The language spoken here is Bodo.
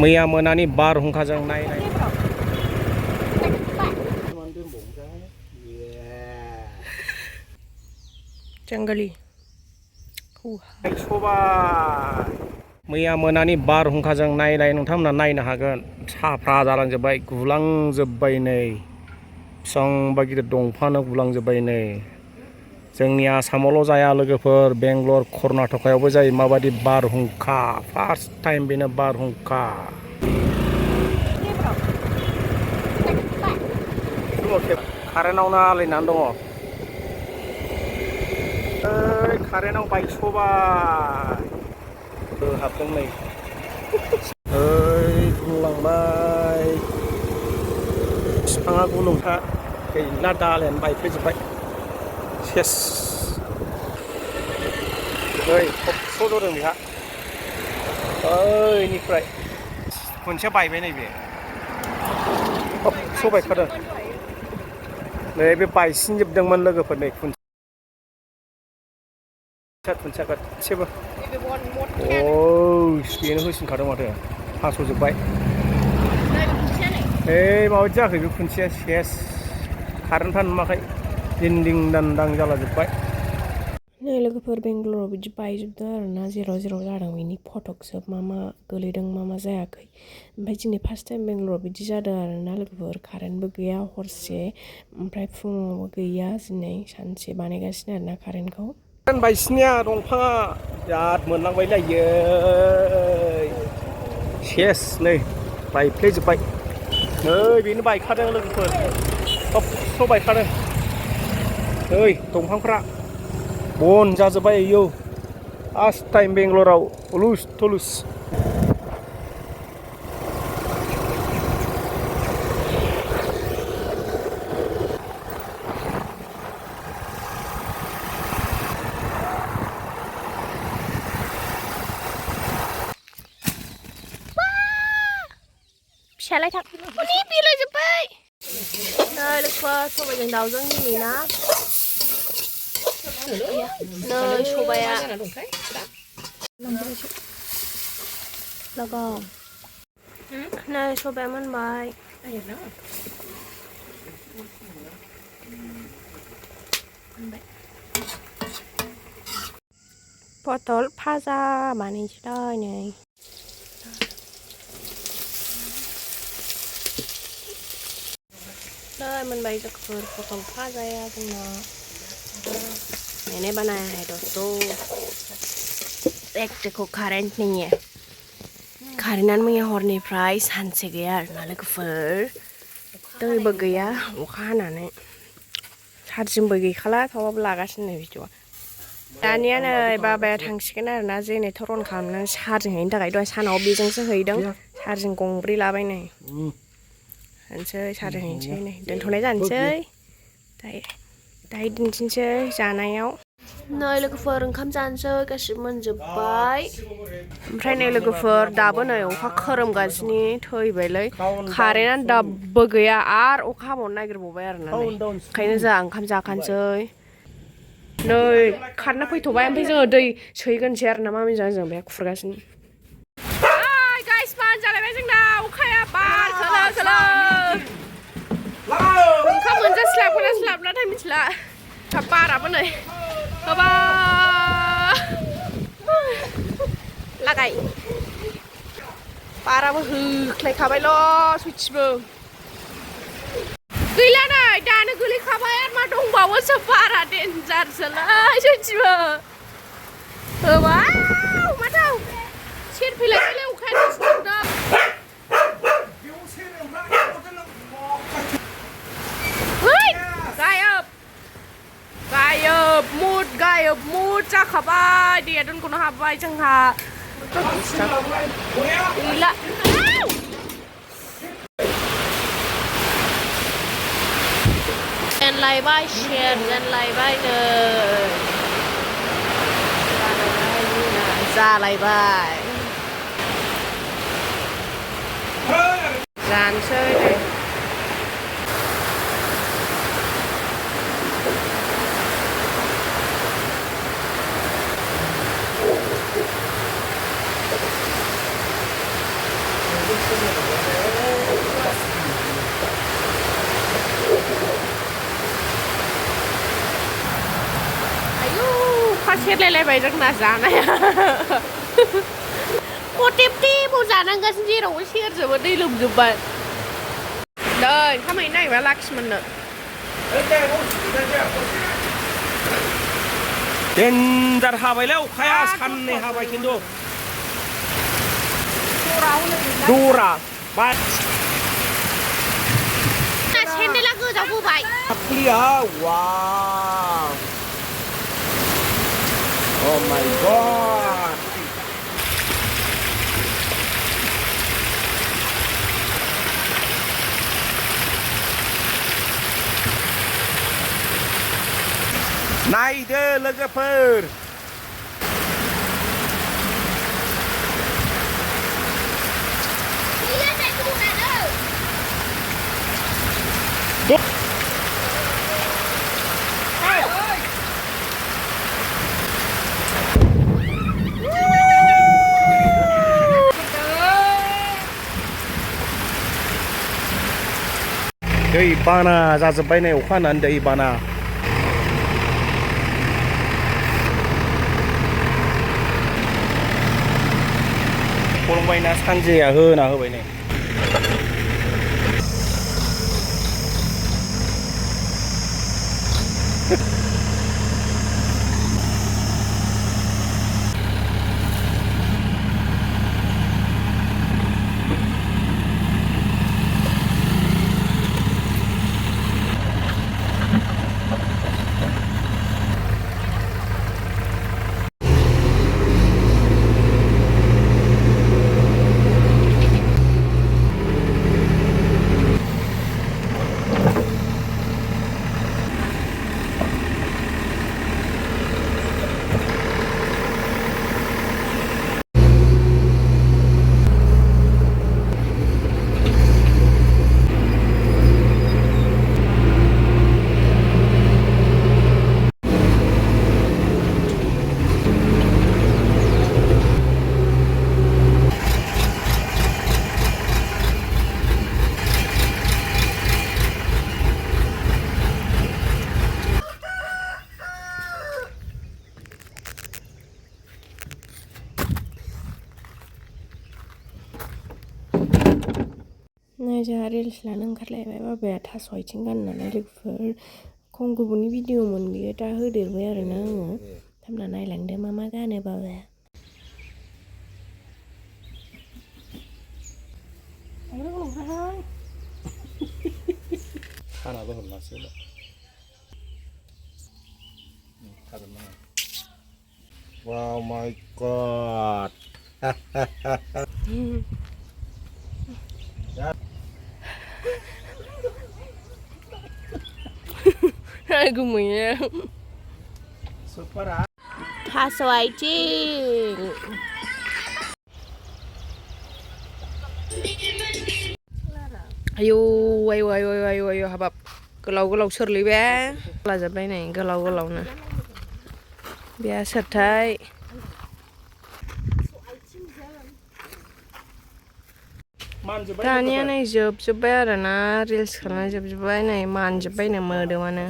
मैया मोनानि बारहुंखाजों नायनाय जंगली सबाय मैया मोनानि बारहुंखाजों नायलाय नोंथांमोना नायनो हागोन साफ्रा जालांजोब्बाय गुलांजोब्बाय नै बेसेबांबा गिदिर दंफाङानो गुलांजोब्बाय नै जोंनि आसामावल' जाया लोगोफोर बेंगलर कर्नाटकायावबो जायो माबायदि बारहुंखा फार्स्ट टाइम बेनो बारहुंखा कारेन्टआवनो आलायनानै दङ कारेन्टआव बाइसबाय हाबदों नै गुलांबाय बिफाङा गुलुंखा गैला दालायानो बायफ्लेजोब्बाय सेस खबस' दं बेहा ओइनिफ्राय खनसेया बायबाय नैबे खबस' बायखादों नै बे बायसिनजोबदोंमोन लोगोफोर नै खुन्थिया गासैबो बेनो होसिनखादों माथो हास'जोब्बाय माबायदि जाखो बे खुन्थिया सेस कारेन्टफ्रा नुवाखै दिं दिं दानदां जालाजोब्बाय नै लोगोफोर बेंगलराव बिदि बायजोबदों आरोना जेराव जादों बेनि फटकसोब मा गोलैदों मा जायाखै ओमफ्राय दिनै फार्स्ट टाइम बेंगलराव बिदि जादों आरोना लोगोफोर कारेन्टबो गैया हरसे ओमफ्राय फुङावबो गैया दिनै सानसे बानायगासिनो आरोना कारेन्टखौ बायसिनिया दंफाङा बिराद मोनलांबायलायो सेस नै बायफ्लेजोब्बाय नै बेनो बायखादों लोगोफोर खबस' बायखादों नै दंफांफ्रा बन जाजोब्बाय आयौ फार्स्ट टाइम बेंगलराव उलुस थुलुस फिसालाय थाब हनै बिलाइजोब्बाय नै लोगोफोर सबायजों दाउजों दिनै ना नै सबाया लगाव नै सबाया मोनबाय पटल भाजा बानायनोसैलाय नै मोनबाय लोगोफोर पटल भाजाया जोंना मैंने बनाया है दोस्तों एक देखो कारेन्ट नहीं है कारेन्टआनो मैया हरनिफ्राय सानसे गैया आरोना लोगोफोर दैबो गैया अखा हानानै चार्जिंबो गैखाला थेवबाबो लागासिनो नै भिडिअआ दानिया नै बाबाया थांसिगोन आरोना जेनेरेटर अन खालामनानै चार्जिं हैनो थाखाय दहाय सानाव बेजोंसो हैदों चार्जिं गंब्रै लाबाय नै होनसै चार्जिं हैनोसै नै दोनथ'नाय जानोसै दाहाय दिन्थिनोसै जानायाव नै लोगोफोर ओंखाम जानोसै गासिबो मोनजोब्बाय ओमफ्राय नै लोगोफोर दाबो नै अखा खोरोमगासिनो थैबायलै कारेन्टआनो दाबो गैया आरो अखा हाबावनो नागिरबावबाय आरोना ओंखायनो जोंहा ओंखाम जाखानोसै नै कारेन्टआ फैथ'बाय ओमफ्राय जोङो दै सोहैगोनसै आरोना मामिजों आंजों बे खुरगासिनो गाइस मान जालायबाय जोंना अखाया बार खोलो खोलो ओंखाम मोनजास्लाबगोना स्लाबलाथाय मिथिला बाराबो नै होबा लागाय बाराबो होख्लायखाबायल' सयथिबो गैला नै दानो गोलैखाबाय आरो मा दंबावोसो बारा देन्जारसोलै सयथिबो होबा माथो सेर फैलायसैलाय अखायानो स्लाबदों गायब मुद जाखाबाय दैया दोनखौनो हाबबाय जोंहा गैला लायबाय सेरजेन लायबाय नै जालायबाय जानोसै नै आयु फासेरलायलायबाय जोंना जानाया टेप जानांगासिनो जेरावबो सेरजोबो दै लोमजोब्बाय नै खामानि नायबा लाखिमोननो देन्जार हाबायलै अखाया साननै हाबाय खिन्थु दरा बा सेन्देला गोजावबोबाय फुलिया वाव Oh my god नायदो लोगोफोर दै बाना जाजोब्बाय नै अखा हानानै दै बाना फलंबायना सानजेया होना होबाय नै नै जोंहा रिल्स लानो ओंखारलायबाय बाबाया थास' आथिं गाननानै लोगोफोर गुबुननि भिडिअ'मोन बियो दा होदेरबाय आरोना आङो थामना नायलांदो मा मा गानो बाबाया खानाबो हरलासो Wow my god Gemoynya super Tasoaiting ayo habab goलाव सोरलै बे लाजोबबाय नै गोलावनो बे सोरथाय दानिया नै जोबजोब्बाय आरोना रिल्स खालामनाय जोबजोब्बाय नै मानजोब्बाय नो मोदोमानो